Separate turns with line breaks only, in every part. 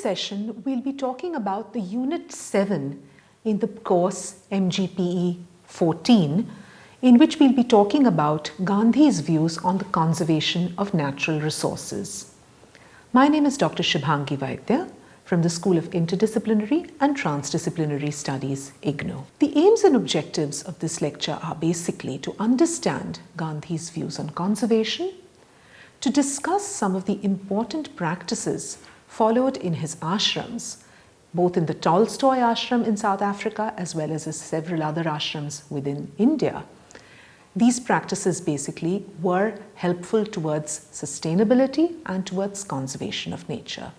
session, we'll be talking about the Unit 7 in the course MGPE 14, in which we'll be talking about Gandhi's views on the conservation of natural resources. My name is Dr. Shubhangi Vaidya from the School of Interdisciplinary and Transdisciplinary Studies, IGNOU. The aims and objectives of this lecture are basically to understand Gandhi's views on conservation, to discuss some of the important practices followed in his ashrams, both in the Tolstoy ashram in South Africa as well as several other ashrams within India. These practices basically were helpful towards sustainability and towards conservation of nature.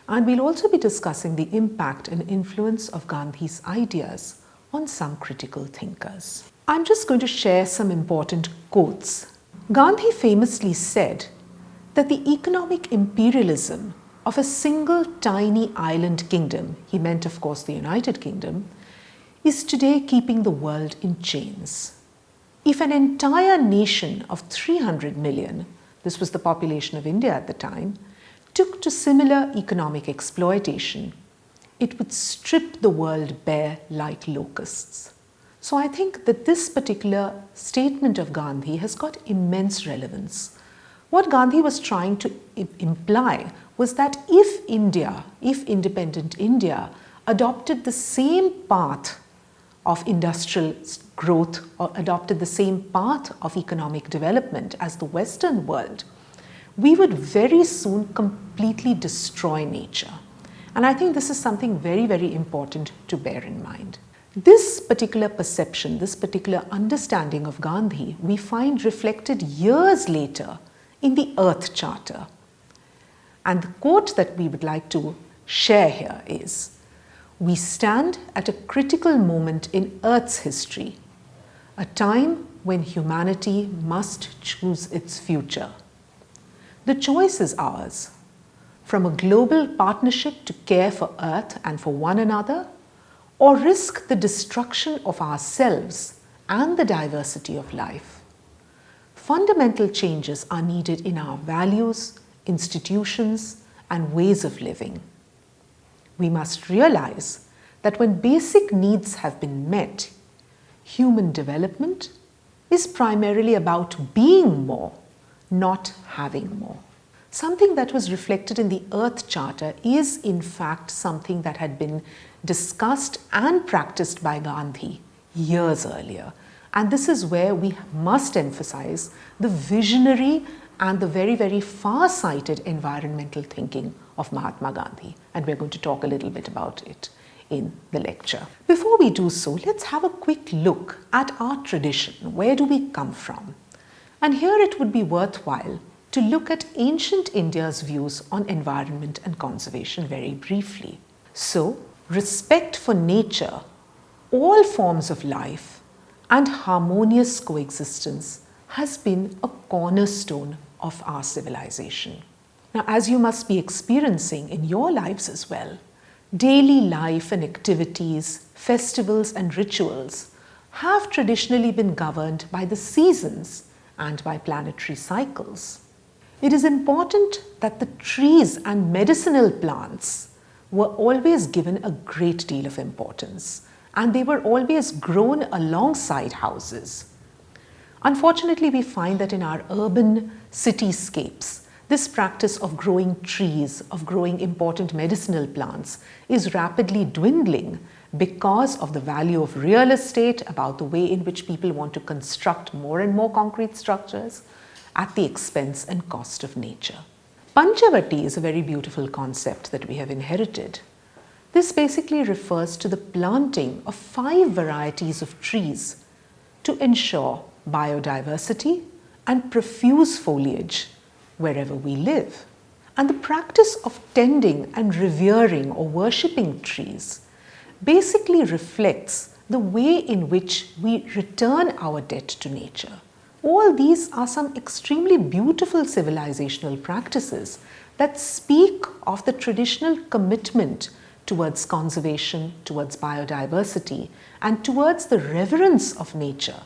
And we'll also be discussing the impact and influence of Gandhi's ideas on some critical thinkers. I'm just going to share some important quotes. Gandhi famously said that the economic imperialism of a single tiny island kingdom, he meant of course the United Kingdom, is today keeping the world in chains. If an entire nation of 300 million, this was the population of India at the time, took to similar economic exploitation, it would strip the world bare like locusts. So I think that this particular statement of Gandhi has got immense relevance. What Gandhi was trying to imply was that if independent India adopted the same path of industrial growth or adopted the same path of economic development as the Western world, we would very soon completely destroy nature. And I think this is something very, very important to bear in mind. This particular perception, this particular understanding of Gandhi, we find reflected years later in the Earth Charter. And the quote that we would like to share here is, "We stand at a critical moment in Earth's history, a time when humanity must choose its future. The choice is ours, from a global partnership to care for Earth and for one another, or risk the destruction of ourselves and the diversity of life. Fundamental changes are needed in our values, institutions, and ways of living. We must realize that when basic needs have been met, human development is primarily about being more, not having more." Something that was reflected in the Earth Charter is in fact something that had been discussed and practiced by Gandhi years earlier. And this is where we must emphasize the visionary and the very, very far-sighted environmental thinking of Mahatma Gandhi. And we're going to talk a little bit about it in the lecture. Before we do so, let's have a quick look at our tradition. Where do we come from? And here it would be worthwhile to look at ancient India's views on environment and conservation very briefly. So, respect for nature, all forms of life, and harmonious coexistence has been a cornerstone of our civilization. Now, as you must be experiencing in your lives as well, daily life and activities, festivals and rituals have traditionally been governed by the seasons and by planetary cycles. It is important that the trees and medicinal plants were always given a great deal of importance, and they were always grown alongside houses. Unfortunately, we find that in our urban cityscapes, this practice of growing trees, of growing important medicinal plants, is rapidly dwindling because of the value of real estate, about the way in which people want to construct more and more concrete structures at the expense and cost of nature. Panchavati is a very beautiful concept that we have inherited. This basically refers to the planting of 5 varieties of trees to ensure biodiversity and profuse foliage wherever we live. And the practice of tending and revering or worshipping trees basically reflects the way in which we return our debt to nature. All these are some extremely beautiful civilizational practices that speak of the traditional commitment towards conservation, towards biodiversity, and towards the reverence of nature,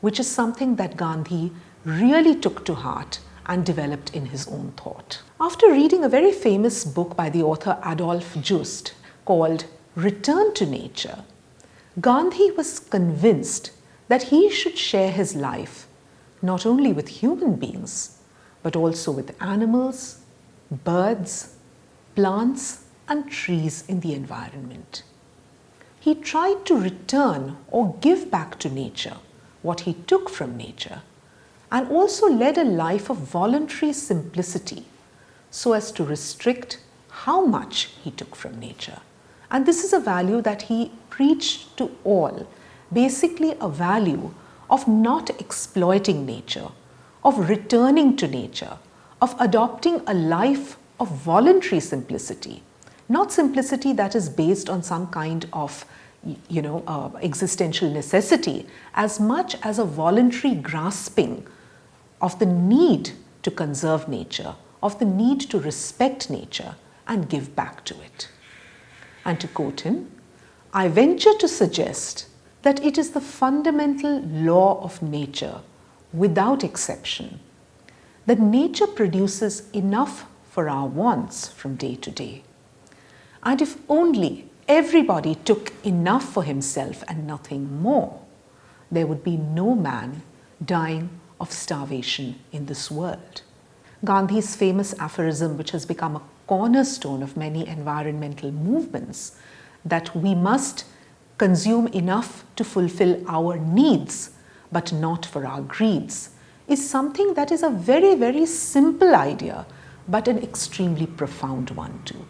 which is something that Gandhi really took to heart and developed in his own thought. After reading a very famous book by the author Adolf Just called Return to Nature, Gandhi was convinced that he should share his life not only with human beings, but also with animals, birds, plants, and trees in the environment. He tried to return or give back to nature what he took from nature, and also led a life of voluntary simplicity so as to restrict how much he took from nature. And this is a value that he preached to all, basically a value of not exploiting nature, of returning to nature, of adopting a life of voluntary simplicity, not simplicity that is based on some kind of existential necessity, as much as a voluntary grasping of the need to conserve nature, of the need to respect nature and give back to it. And to quote him, I venture to suggest that it is the fundamental law of nature, without exception, that nature produces enough for our wants from day to day. And if only everybody took enough for himself and nothing more, there would be no man dying of starvation in this world. Gandhi's famous aphorism, which has become a cornerstone of many environmental movements, that we must consume enough to fulfill our needs, but not for our greeds, is something that is a very, very simple idea, but an extremely profound one too.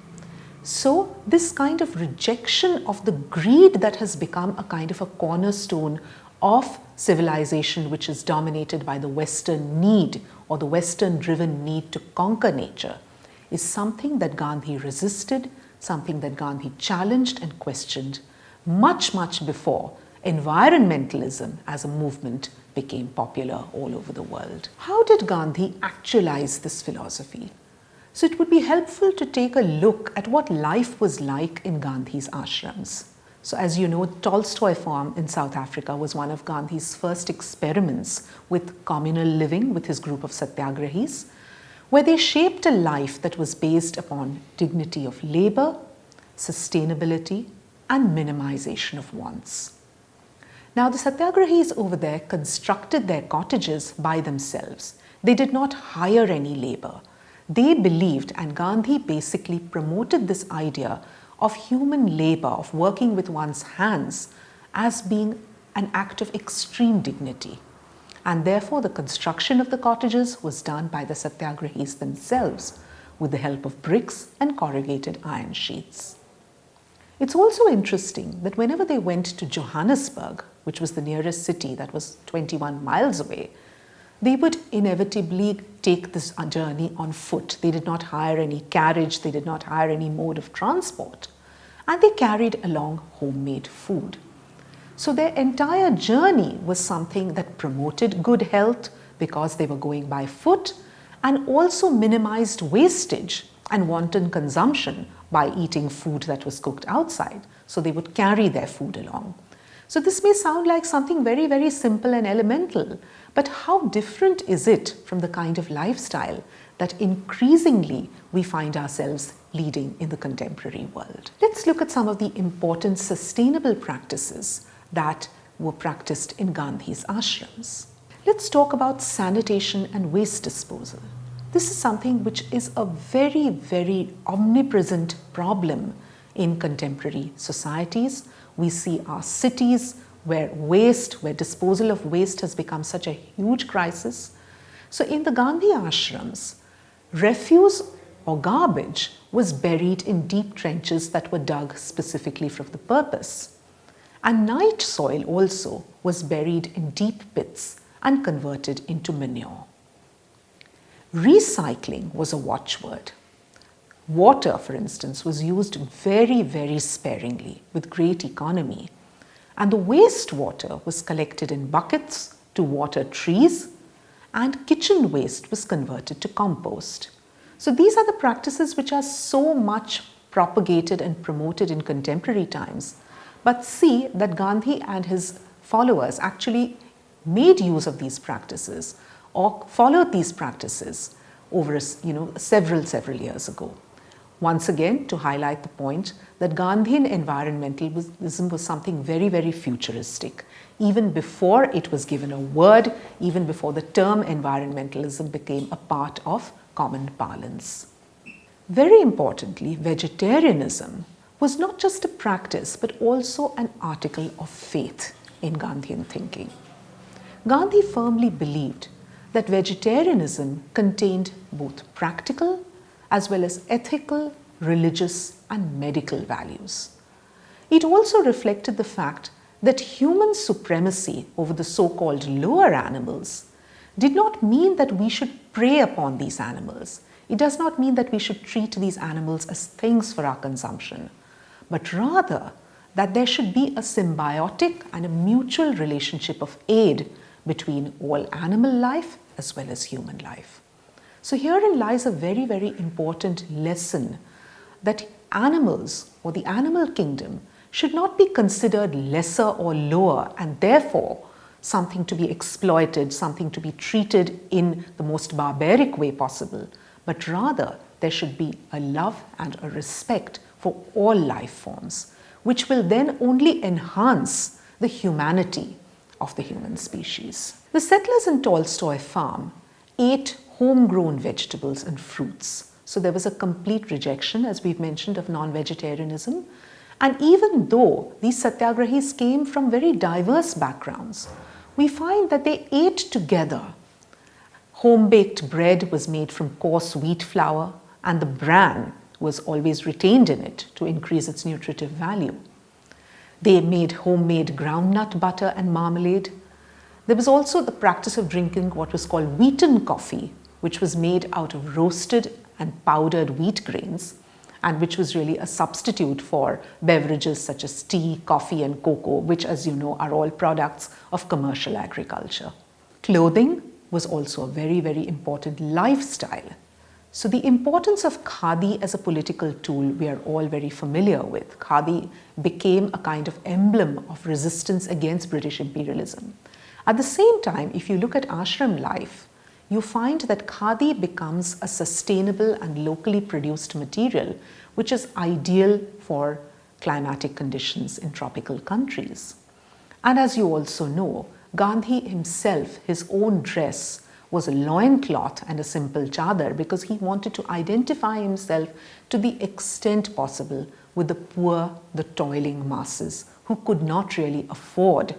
So this kind of rejection of the greed that has become a kind of a cornerstone of civilization, which is dominated by the Western need or the Western driven need to conquer nature, is something that Gandhi resisted, something that Gandhi challenged and questioned much, much before environmentalism as a movement became popular all over the world. How did Gandhi actualize this philosophy? So it would be helpful to take a look at what life was like in Gandhi's ashrams. So as you know, Tolstoy Farm in South Africa was one of Gandhi's first experiments with communal living with his group of satyagrahis, where they shaped a life that was based upon dignity of labor, sustainability, and minimization of wants. Now the satyagrahis over there constructed their cottages by themselves. They did not hire any labor. They believed, and Gandhi basically promoted this idea of human labor, of working with one's hands, as being an act of extreme dignity. And therefore the construction of the cottages was done by the satyagrahis themselves with the help of bricks and corrugated iron sheets. It's also interesting that whenever they went to Johannesburg, which was the nearest city that was 21 miles away, they would inevitably take this journey on foot. They did not hire any carriage, they did not hire any mode of transport, and they carried along homemade food. So their entire journey was something that promoted good health because they were going by foot, and also minimized wastage and wanton consumption by eating food that was cooked outside. So they would carry their food along. So this may sound like something very, very simple and elemental, but how different is it from the kind of lifestyle that increasingly we find ourselves leading in the contemporary world? Let's look at some of the important sustainable practices that were practiced in Gandhi's ashrams. Let's talk about sanitation and waste disposal. This is something which is a very, very omnipresent problem in contemporary societies. We see our cities where disposal of waste has become such a huge crisis. So in the Gandhi ashrams, refuse or garbage was buried in deep trenches that were dug specifically for the purpose. And night soil also was buried in deep pits and converted into manure. Recycling was a watchword. Water, for instance, was used very, very sparingly with great economy. And the wastewater was collected in buckets to water trees, and kitchen waste was converted to compost. So these are the practices which are so much propagated and promoted in contemporary times. But see that Gandhi and his followers actually made use of these practices or followed these practices over several years ago. Once again, to highlight the point that Gandhian environmentalism was something very futuristic, even before it was given a word, even before the term environmentalism became a part of common parlance. Very importantly, vegetarianism was not just a practice but also an article of faith in Gandhian thinking. Gandhi firmly believed that vegetarianism contained both practical as well as ethical, religious, and medical values. It also reflected the fact that human supremacy over the so-called lower animals did not mean that we should prey upon these animals. It does not mean that we should treat these animals as things for our consumption, but rather that there should be a symbiotic and a mutual relationship of aid between all animal life as well as human life. So herein lies a very important lesson that animals or the animal kingdom should not be considered lesser or lower and therefore something to be exploited, something to be treated in the most barbaric way possible, but rather there should be a love and a respect for all life forms, which will then only enhance the humanity of the human species. The settlers in Tolstoy farm ate homegrown vegetables and fruits. So there was a complete rejection, as we've mentioned, of non-vegetarianism. And even though these satyagrahis came from very diverse backgrounds, we find that they ate together. Home-baked bread was made from coarse wheat flour, and the bran was always retained in it to increase its nutritive value. They made homemade groundnut butter and marmalade. There was also the practice of drinking what was called wheaten coffee, which was made out of roasted and powdered wheat grains, and which was really a substitute for beverages such as tea, coffee, and cocoa, which, as you know, are all products of commercial agriculture. Clothing was also a very important lifestyle. So the importance of khadi as a political tool we are all very familiar with. Khadi became a kind of emblem of resistance against British imperialism. At the same time, if you look at ashram life, you find that khadi becomes a sustainable and locally produced material which is ideal for climatic conditions in tropical countries. And as you also know, Gandhi himself, his own dress was a loincloth and a simple chadar because he wanted to identify himself to the extent possible with the poor, the toiling masses who could not really afford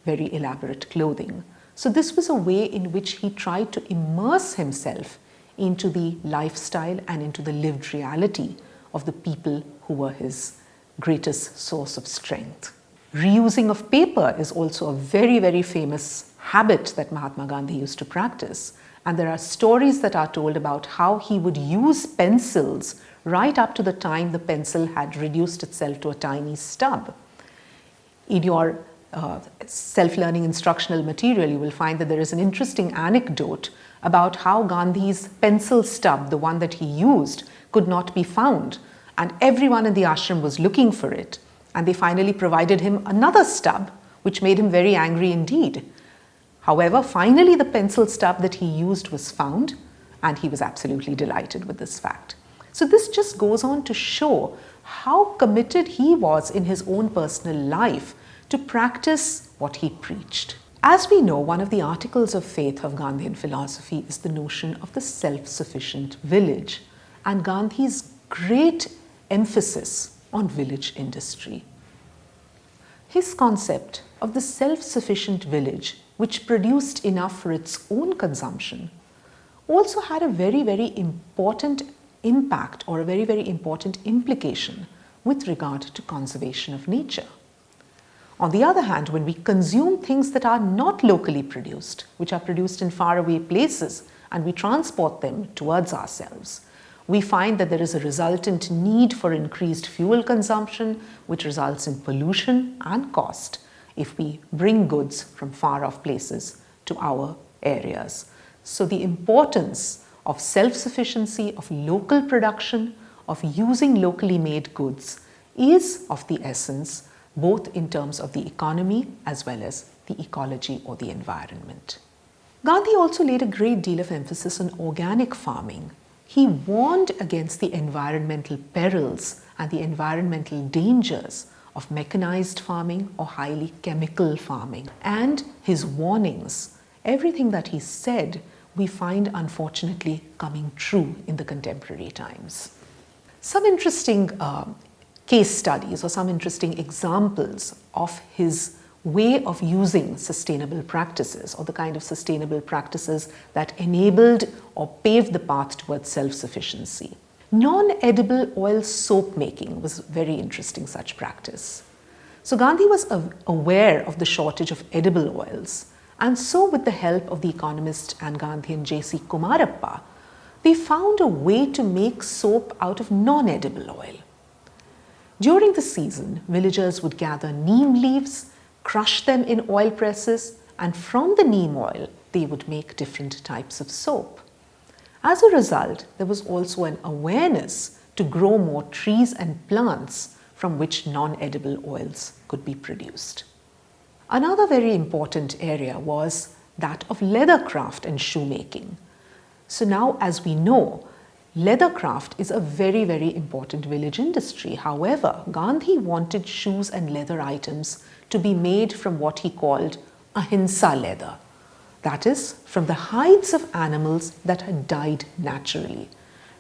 very elaborate clothing. So this was a way in which he tried to immerse himself into the lifestyle and into the lived reality of the people who were his greatest source of strength. Reusing of paper is also a very famous habit that Mahatma Gandhi used to practice. And there are stories that are told about how he would use pencils right up to the time the pencil had reduced itself to a tiny stub. In your self-learning instructional material, you will find that there is an interesting anecdote about how Gandhi's pencil stub, the one that he used, could not be found. And everyone in the ashram was looking for it. And they finally provided him another stub, which made him very angry indeed. However, finally the pencil stub that he used was found, and he was absolutely delighted with this fact. So this just goes on to show how committed he was in his own personal life to practice what he preached. As we know, one of the articles of faith of Gandhian philosophy is the notion of the self-sufficient village, and Gandhi's great emphasis on village industry. His concept of the self-sufficient village, which produced enough for its own consumption, also had a very important impact or a very important implication with regard to conservation of nature. On the other hand, when we consume things that are not locally produced, which are produced in faraway places, and we transport them towards ourselves, we find that there is a resultant need for increased fuel consumption, which results in pollution and cost if we bring goods from far-off places to our areas. So the importance of self-sufficiency, of local production, of using locally made goods is of the essence, both in terms of the economy as well as the ecology or the environment. Gandhi also laid a great deal of emphasis on organic farming. He warned against the environmental perils and the environmental dangers of mechanized farming or highly chemical farming. And his warnings, everything that he said, we find unfortunately coming true in the contemporary times. Some interesting case studies or some interesting examples of his way of using sustainable practices, or the kind of sustainable practices that enabled or paved the path towards self-sufficiency. Non-edible oil soap making was a very interesting such practice. So Gandhi was aware of the shortage of edible oils, and so with the help of the economist and Gandhian J.C. Kumarappa, they found a way to make soap out of non-edible oil. During the season, villagers would gather neem leaves, crush them in oil presses, and from the neem oil, they would make different types of soap. As a result, there was also an awareness to grow more trees and plants from which non-edible oils could be produced. Another very important area was that of leather craft and shoemaking. So now, as we know, leather craft is a very, very important village industry. However, Gandhi wanted shoes and leather items to be made from what he called ahimsa leather. That is, from the hides of animals that had died naturally,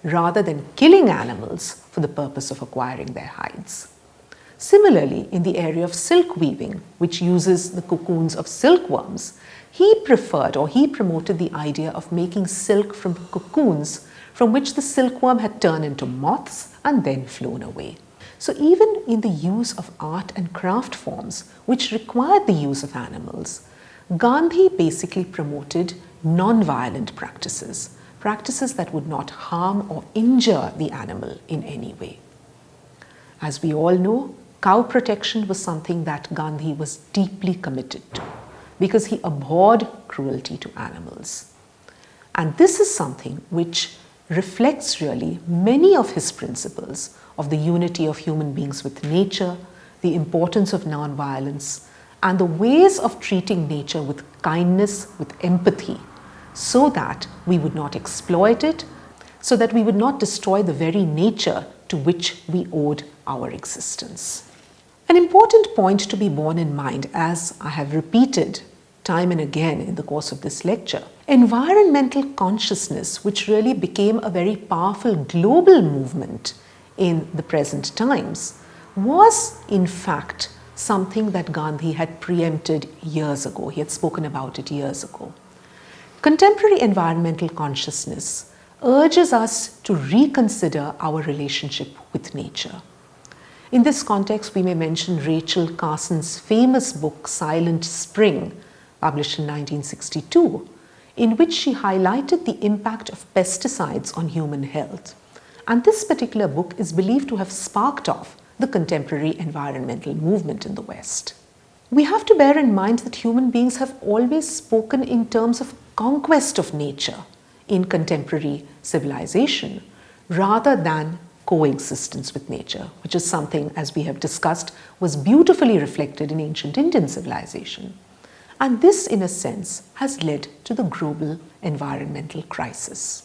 rather than killing animals for the purpose of acquiring their hides. Similarly, in the area of silk weaving, which uses the cocoons of silkworms, he preferred or he promoted the idea of making silk from cocoons from which the silkworm had turned into moths and then flown away. So even in the use of art and craft forms, which required the use of animals, Gandhi basically promoted non-violent practices, practices that would not harm or injure the animal in any way. As we all know, cow protection was something that Gandhi was deeply committed to because he abhorred cruelty to animals. And this is something which reflects really many of his principles of the unity of human beings with nature, the importance of non-violence, and the ways of treating nature with kindness, with empathy, so that we would not exploit it, so that we would not destroy the very nature to which we owed our existence. An important point to be borne in mind, as I have repeated time and again in the course of this lecture, environmental consciousness, which really became a very powerful global movement in the present times, was in fact something that Gandhi had preempted years ago. He had spoken about it years ago. Contemporary environmental consciousness urges us to reconsider our relationship with nature. In this context, we may mention Rachel Carson's famous book, Silent Spring, published in 1962, in which she highlighted the impact of pesticides on human health. And this particular book is believed to have sparked off the contemporary environmental movement in the West. We have to bear in mind that human beings have always spoken in terms of conquest of nature in contemporary civilization, rather than coexistence with nature, which is something, as we have discussed, was beautifully reflected in ancient Indian civilization. And this, in a sense, has led to the global environmental crisis.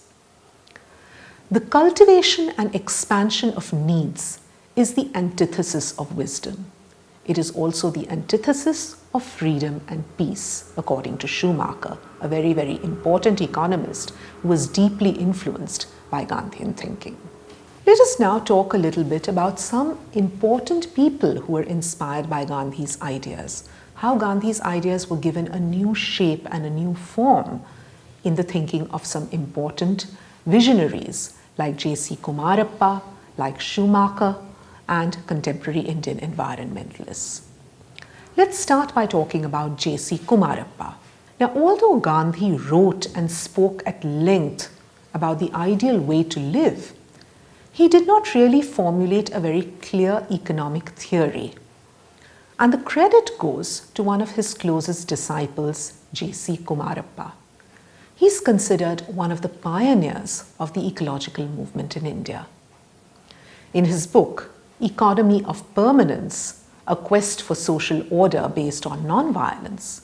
The cultivation and expansion of needs is the antithesis of wisdom. It is also the antithesis of freedom and peace, according to Schumacher, a very, very important economist who was deeply influenced by Gandhian thinking. Let us now talk a little bit about some important people who were inspired by Gandhi's ideas, how Gandhi's ideas were given a new shape and a new form in the thinking of some important visionaries like J.C. Kumarappa, like Schumacher, and contemporary Indian environmentalists. Let's start by talking about J.C. Kumarappa. Now, although Gandhi wrote and spoke at length about the ideal way to live, he did not really formulate a very clear economic theory. And the credit goes to one of his closest disciples, J.C. Kumarappa. He's considered one of the pioneers of the ecological movement in India. In his book, Economy of Permanence, A Quest for Social Order Based on Nonviolence,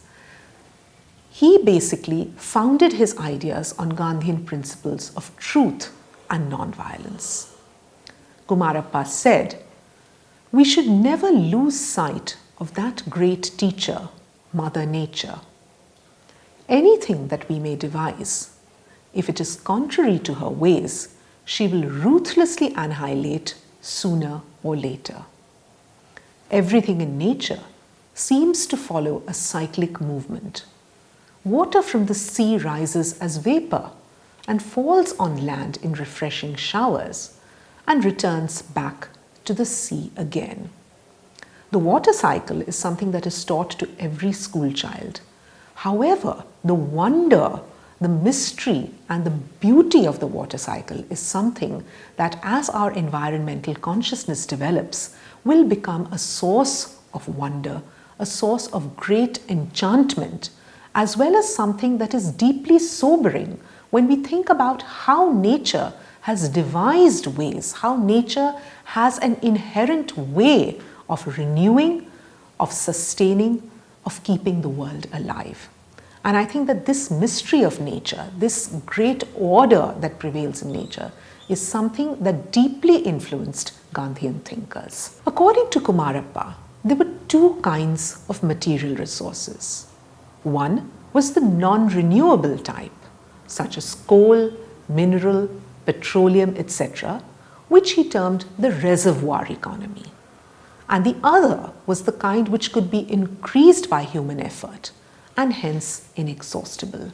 He basically founded his ideas on Gandhian principles of truth and non-violence. Kumarappa said, "We should never lose sight of that great teacher, Mother Nature. Anything that we may devise, if it is contrary to her ways, she will ruthlessly annihilate sooner or later. Everything in nature seems to follow a cyclic movement. Water from the sea rises as vapor and falls on land in refreshing showers and returns back to the sea again. The water cycle is something that is taught to every school child. However, the wonder, the mystery, and the beauty of the water cycle is something that, as our environmental consciousness develops, will become a source of wonder, a source of great enchantment, as well as something that is deeply sobering when we think about how nature has devised ways, how nature has an inherent way of renewing, of sustaining, of keeping the world alive. And I think that this mystery of nature, this great order that prevails in nature, is something that deeply influenced Gandhian thinkers. According to Kumarappa, there were two kinds of material resources. One was the non-renewable type, such as coal, mineral, petroleum, etc., which he termed the reservoir economy. And the other was the kind which could be increased by human effort and hence inexhaustible.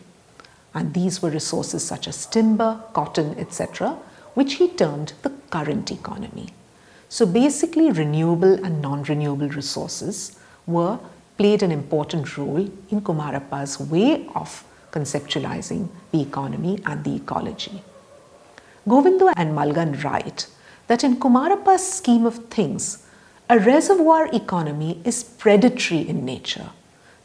And these were resources such as timber, cotton, etc., which he termed the current economy. So basically, renewable and non-renewable resources played an important role in Kumarappa's way of conceptualizing the economy and the ecology. Govindu and Malgan write that in Kumarappa's scheme of things, a reservoir economy is predatory in nature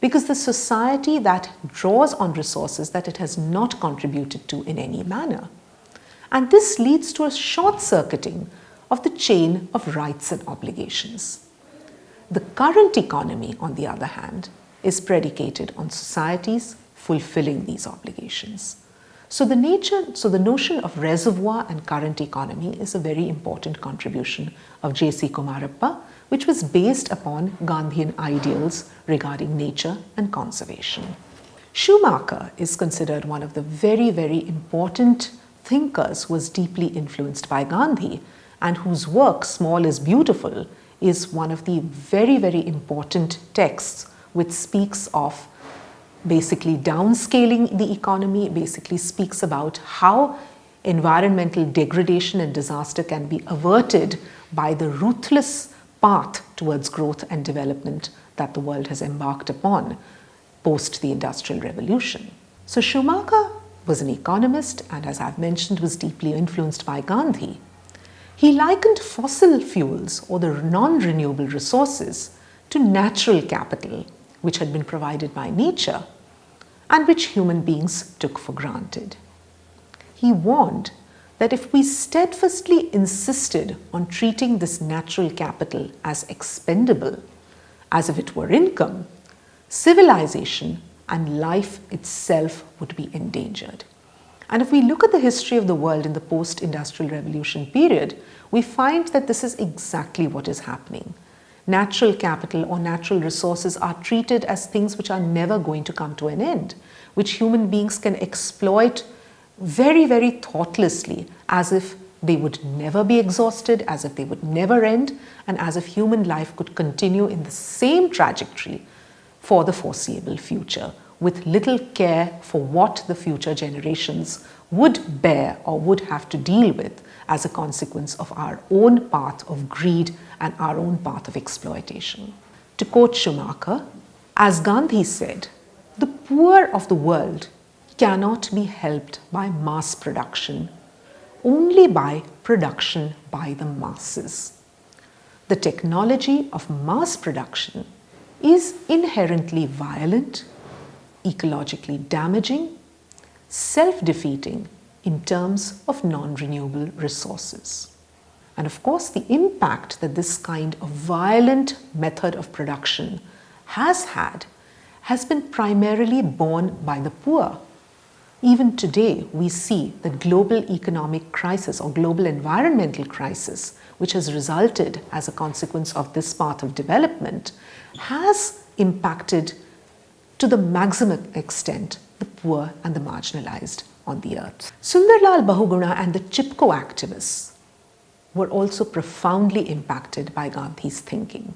because the society that draws on resources that it has not contributed to in any manner. And this leads to a short-circuiting of the chain of rights and obligations. The current economy, on the other hand, is predicated on societies fulfilling these obligations. So the notion of reservoir and current economy is a very important contribution of J.C. Kumarappa, which was based upon Gandhian ideals regarding nature and conservation. Schumacher is considered one of the very, very important thinkers who was deeply influenced by Gandhi and whose work, Small is Beautiful, is one of the very, very important texts which speaks of basically downscaling the economy, basically speaks about how environmental degradation and disaster can be averted by the ruthless path towards growth and development that the world has embarked upon post the Industrial Revolution. So Schumacher was an economist and, as I've mentioned, was deeply influenced by Gandhi. He likened fossil fuels or the non-renewable resources to natural capital, which had been provided by nature and which human beings took for granted. He warned that if we steadfastly insisted on treating this natural capital as expendable, as if it were income, civilization and life itself would be endangered. And if we look at the history of the world in the post-industrial revolution period, we find that this is exactly what is happening. Natural capital or natural resources are treated as things which are never going to come to an end, which human beings can exploit very, very thoughtlessly, as if they would never be exhausted, as if they would never end, and as if human life could continue in the same trajectory for the foreseeable future, with little care for what the future generations would bear or would have to deal with as a consequence of our own path of greed and our own path of exploitation. To quote Schumacher, as Gandhi said, "The poor of the world cannot be helped by mass production, only by production by the masses. The technology of mass production is inherently violent, ecologically damaging, self-defeating in terms of non-renewable resources." And of course, the impact that this kind of violent method of production has had has been primarily borne by the poor. Even today, we see the global economic crisis or global environmental crisis, which has resulted as a consequence of this path of development, has impacted to the maximum extent the poor and the marginalized on the earth. Sundarlal Bahuguna and the Chipko activists were also profoundly impacted by Gandhi's thinking.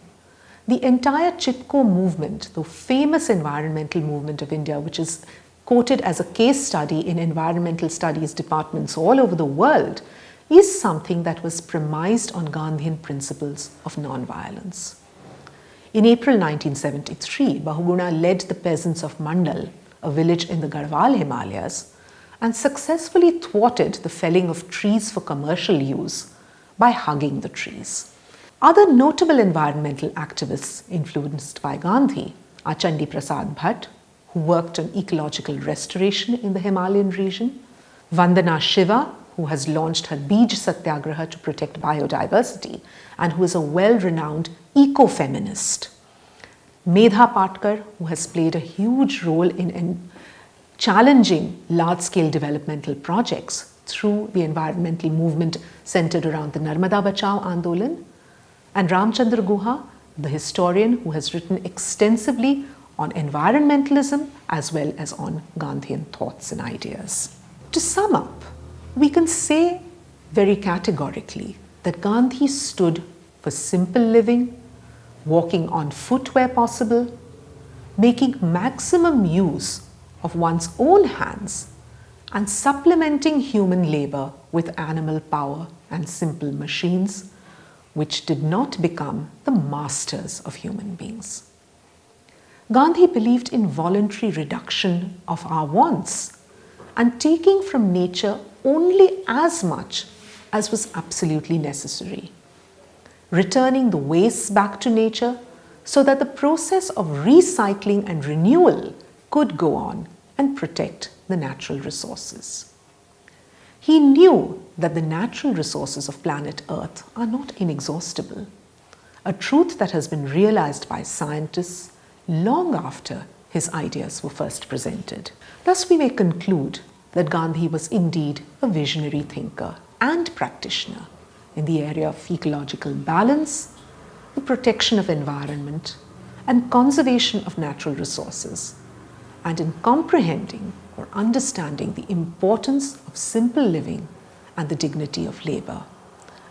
The entire Chipko movement, the famous environmental movement of India, which is quoted as a case study in environmental studies departments all over the world, is something that was premised on Gandhian principles of non-violence. In April 1973, Bahuguna led the peasants of Mandal, a village in the Garhwal Himalayas, and successfully thwarted the felling of trees for commercial use by hugging the trees. Other notable environmental activists influenced by Gandhi are Chandi Prasad Bhatt, who worked on ecological restoration in the Himalayan region, Vandana Shiva, who has launched her Bij Satyagraha to protect biodiversity and who is a well-renowned eco-feminist, Medha Patkar, who has played a huge role in challenging large-scale developmental projects through the environmental movement centered around the Narmada Bachao Andolan, and Ramchandra Guha, the historian who has written extensively on environmentalism as well as on Gandhian thoughts and ideas. To sum up, we can say very categorically that Gandhi stood for simple living, walking on foot where possible, making maximum use of one's own hands, and supplementing human labor with animal power and simple machines, which did not become the masters of human beings. Gandhi believed in voluntary reduction of our wants and taking from nature only as much as was absolutely necessary, returning the waste back to nature so that the process of recycling and renewal could go on and protect the natural resources. He knew that the natural resources of planet Earth are not inexhaustible, a truth that has been realized by scientists long after his ideas were first presented. Thus, we may conclude that Gandhi was indeed a visionary thinker and practitioner in the area of ecological balance, the protection of environment, and conservation of natural resources, and in comprehending or understanding the importance of simple living and the dignity of labor.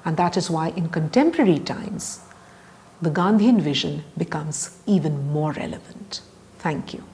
And that is why in contemporary times, the Gandhian vision becomes even more relevant. Thank you.